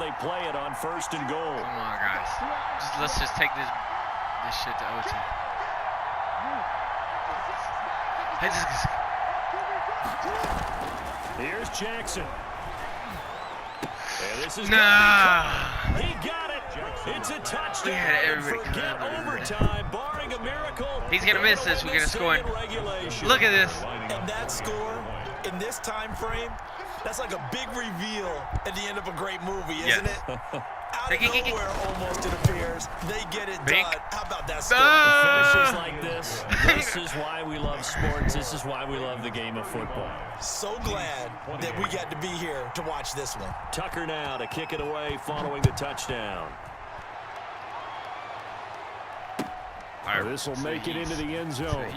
they play it on 1st and goal. Come on, guys. Let's just take this shit to OT. Here's Jackson. And this is He got it. It's a touchdown. Forget overtime, barring a miracle. He's gonna miss this. We're gonna score. Look at this. And that score in this time frame, that's like a big reveal at the end of a great movie, isn't it? Out of nowhere, almost it appears, they get it done. How about that score? Finishes like this. This is why we love sports. This is why we love the game of football. So glad that we got to be here to watch this one. Tucker now to kick it away following the touchdown. This will make it into the end zone.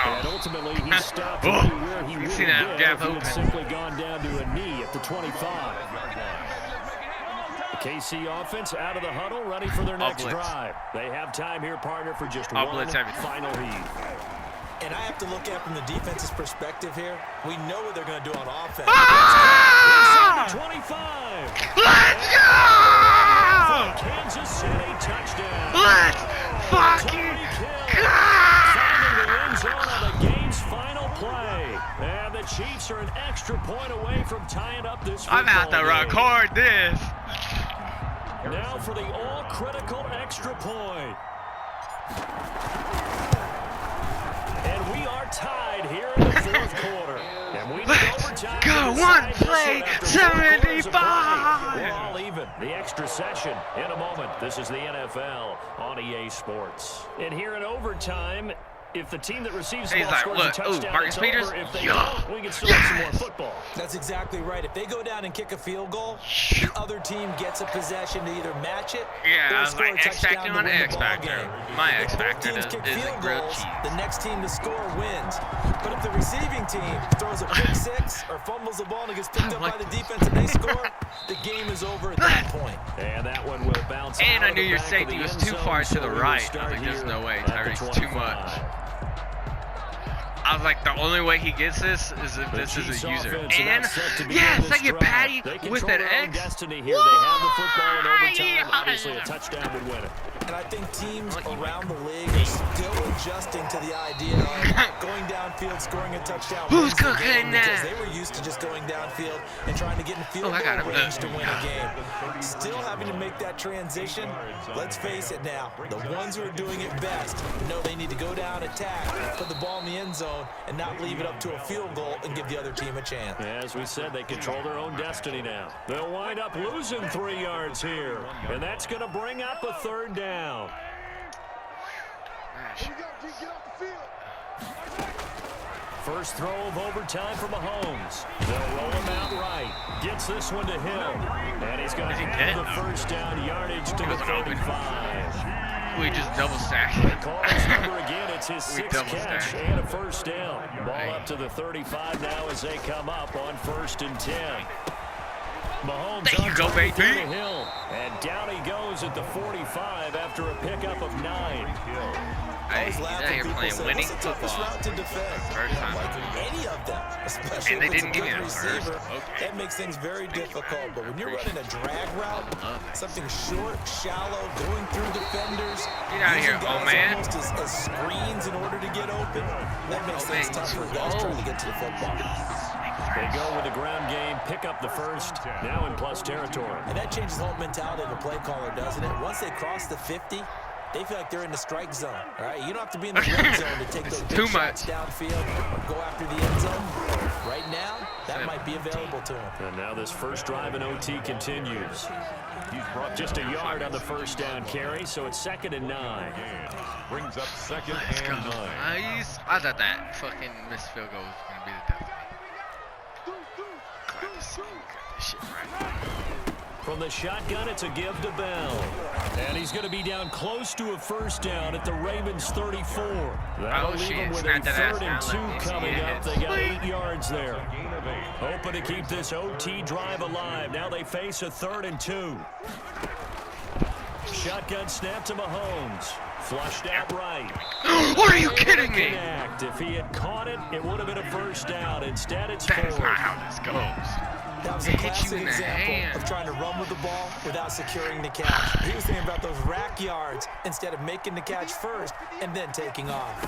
And ultimately, he stopped where he would have been if he had simply gone down to a knee at the 25. The KC offense out of the huddle, ready for their next drive. They have time here, partner, for just one final read. And I have to look at from the defense's perspective here. We know what they're going to do on offense. 25. Let's go! Kansas City touchdown. Let's fucking go! Finding the end zone on the game's final play. And the Chiefs are an extra point away from tying up this football I'm out to record this. Now for the all-critical extra point. And we are tied here in the 4th quarter. And we Let's go. One play, 75. We're all even. The extra session in a moment. This is the NFL on EA Sports. And here in overtime, if the team that receives the ball scores a touchdown, Marcus Peters. If they don't, we can still have some more football. That's exactly right. If they go down and kick a field goal, the other team gets a possession to either match it or score a touchdown to win the ball game. My If X both Factor teams is kick a field grilled goals, cheese. the next team to score wins. But if the receiving team throws a pick six or fumbles the ball and gets picked up by the defense and they score, the game is over at that point. And that one will bounce out. And I knew your back safety of the was end too zone, far to so the we will right. I start was like, there's here no way. at the Tyreek's too 25. much. I was like, the only way he gets this is if this is a user. And yes, I get Patty with an X. Destiny here. They have the football in overtime. Obviously, a touchdown would win it. And I think teams around the league are still adjusting to the idea of going downfield, scoring a touchdown. Who's cooking now? Because they were used to just going downfield and trying to get in field goal range to win a game. Still having to make that transition. Let's face it now. The ones who are doing it best know they need to go down, attack, put the ball in the end zone, and not leave it up to a field goal and give the other team a chance. As we said, they control their own destiny now. They'll wind up losing 3 yards here, and that's going to bring up a 3rd down. First throw of overtime for Mahomes. They'll roll him out right. Gets this one to Hill. And he's going to have the first down yardage to the 35. We just double stacked. They call his number again. It's his 6th catch and a first down. Ball up to the 35 now as they come up on 1st and 10. Mahomes there you go, baby. Hill, and down he goes at the 45 after a pickup of 9. Hey, he's out here playing winning football. First time. Any of them, especially and they didn't give me the the first. That makes things very difficult. But when you're running a drag route, something short, shallow, going through defenders, get out of here, oh man. Almost as screens in order to get open, that makes things tough for guys trying to get to the football. They go with the ground game, pick up the first, now in plus territory. And that changes the whole mentality of a play caller, doesn't it? Once they cross the 50, they feel like they're in the strike zone, all right? You don't have to be in the red zone to take those big shots downfield or go after the end zone. Right now, that might be available to them. And now this first drive in OT continues. He's brought just a yard on the first down carry, so it's 2nd and 9. Brings up 2nd and 9. I thought that fucking missed field goal was going to be the death of me. Glad to see you got this shit right. From the shotgun, it's a give to Bell. And he's going to be down close to a first down at the Ravens 34. That'll leave him with a 3rd and 2 coming up. They got 8 yards there. Hoping to keep this OT drive alive. Now they face a 3rd and 2. Shotgun snap to Mahomes. Flushed out right. What are you kidding me? If he had caught it, it would have been a first down. Instead, it's 4. That's not how this goes. That was a classic example of trying to run with the ball without securing the catch. He was thinking about those rack yards instead of making the catch first and then taking off.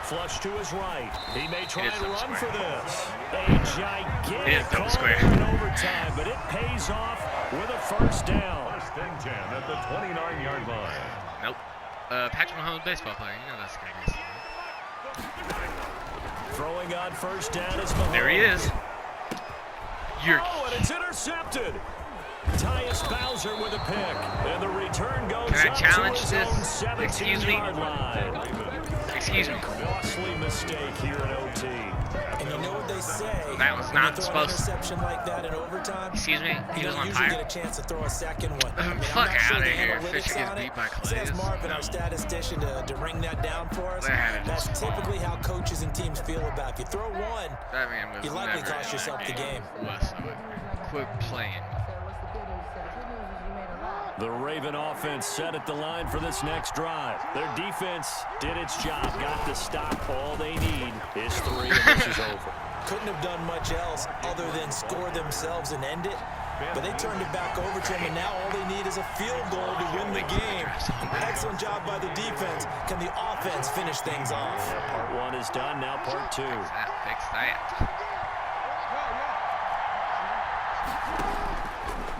Flush to his right. He may try and run for this. A gigantic call in overtime, but it pays off with a first down. First and 10 at the 29-yard line. Nope. Patrick Mahomes, baseball player. You know that's going to be. Throwing on first down is Mahomes. There he is. Oh, and it's intercepted. Tyus Bowser with a pick, and the return goes Can I up challenge to his this? own 17-yard line. Excuse me. Costly mistake here at OT. And you know what they say? That was not supposed to. Interception like that in overtime. Excuse me. He was on usually fire. get a chance to throw a second one. Fuck out of here. Fisher gets beat by Clay. Says Marvin, our statistician, to ring that down for us. That's typically how coaches and teams feel about. If you throw one, that man was you likely cost yourself the game. Quit playing. The Raven offense set at the line for this next drive. Their defense did its job, got the stop. All they need is 3, and this is over. Couldn't have done much else other than score themselves and end it. But they turned it back over to them, and now all they need is a field goal to win the game. Excellent job by the defense. Can the offense finish things off? Part 1 is done, now part 2. Fix that.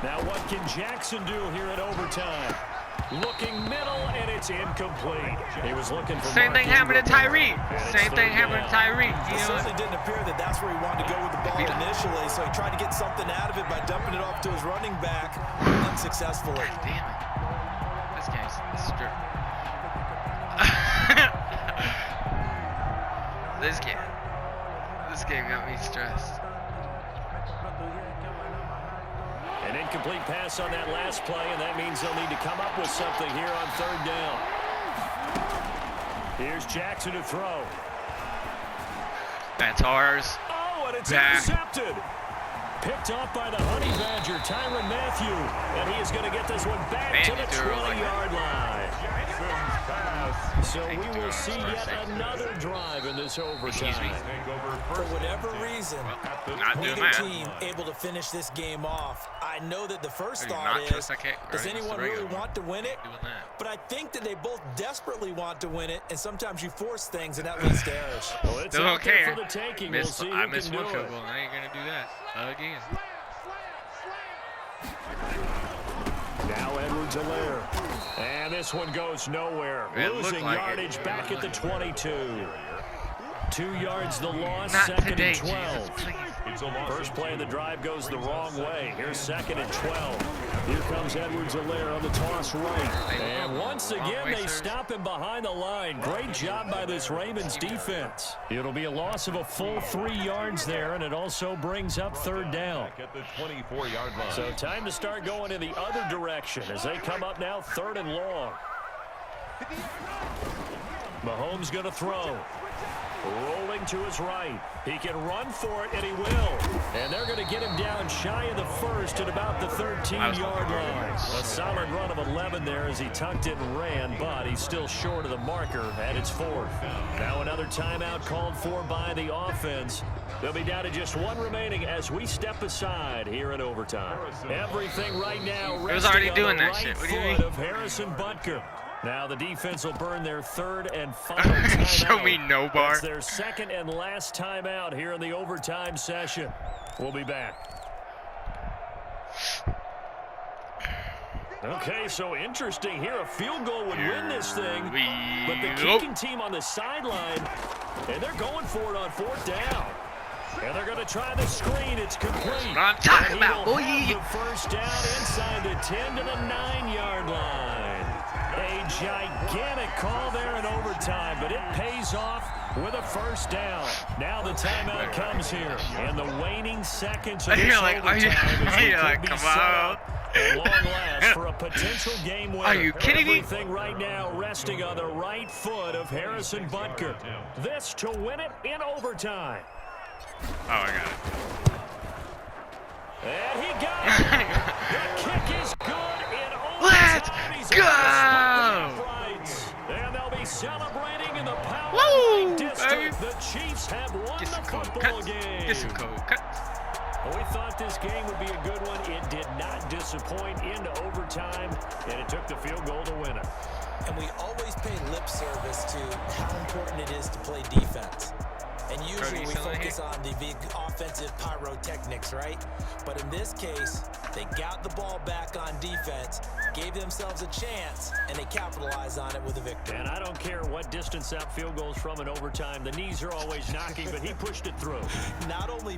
Now what can Jackson do here at overtime? Looking middle, and it's incomplete. He was looking for Same thing happened to Tyreek. Same thing happened to Tyreek. It certainly didn't appear that that's where he wanted to go with the ball initially, so he tried to get something out of it by dumping it off to his running back unsuccessfully. God damn it. This game's strict. This game got me stressed. An incomplete pass on that last play, and that means they'll need to come up with something here on third down. Here's Jackson to throw. That's ours. Oh, and it's intercepted. Picked off by the Honey Badger, Tyrann Mathieu. And he is going to get this one back to the 20-yard line. So we will see yet another drive in this overtime. For whatever reason, neither team able to finish this game off. I know that the first thought is, does anyone really want to win it? But I think that they both desperately want to win it, and sometimes you force things, and that leads to errors. Well, it's still out there okay. for the taking. I We'll missed one field goal. I ain't going to do that again. Now Edwards-Helaire. And this one goes nowhere. Losing yardage back at the 22. 2 yards the loss, Not second today, and 12. Jesus, First play of the drive goes the wrong way. Here's second and 12. Here comes Edwards-Helaire on the toss right. And once again, they stop him behind the line. Great job by this Ravens defense. It'll be a loss of a full 3 yards there, and it also brings up third down. At the 24-yard line. So time to start going in the other direction as they come up now third and long. Mahomes going to throw. Rolling to his right. He can run for it, and he will. And they're going to get him down shy of the first at about the 13-yard line. A solid run of 11 there as he tucked it and ran, but he's still short of the marker at its 4th. Now another timeout called for by the offense. They'll be down to just one remaining as we step aside here in overtime. Everything right now it was already doing that right shit. What do you mean? Of Harrison Butker. Now the defense will burn their third and final timeout. Show me no bar. It's their second and last timeout here in the overtime session. We'll be back. Okay, so interesting here. A field goal would win this thing. But the kicking team on the sideline, and they're going for it on 4th down. And they're going to try the screen. It's complete. That's what I'm talking about, boy. The first down inside the 10 to the 9-yard line. A gigantic call there in overtime, but it pays off with a first down. Now the timeout comes here, and the waning seconds of this overtime come on. At long last for a potential game winner. Are you kidding me? Everything right now resting on the right foot of Harrison Butker. This to win it in overtime. Oh, I got it. And he got it. The kick is good in overtime. Let's go! And they'll be celebrating in the Power Woo, District. baby. The Chiefs have won the coke. football Cut. game. Get some coke. Cut. Well, we thought this game would be a good one. It did not disappoint into overtime, and it took the field goal to win it. And we always pay lip service to how important it is to play defense. And usually we focus on the big offensive pyrotechnics, right? But in this case, they got the ball back on defense, gave themselves a chance, and they capitalized on it with a victory. And I don't care what distance that field goal's from in overtime. The knees are always knocking, but he pushed it through. Not only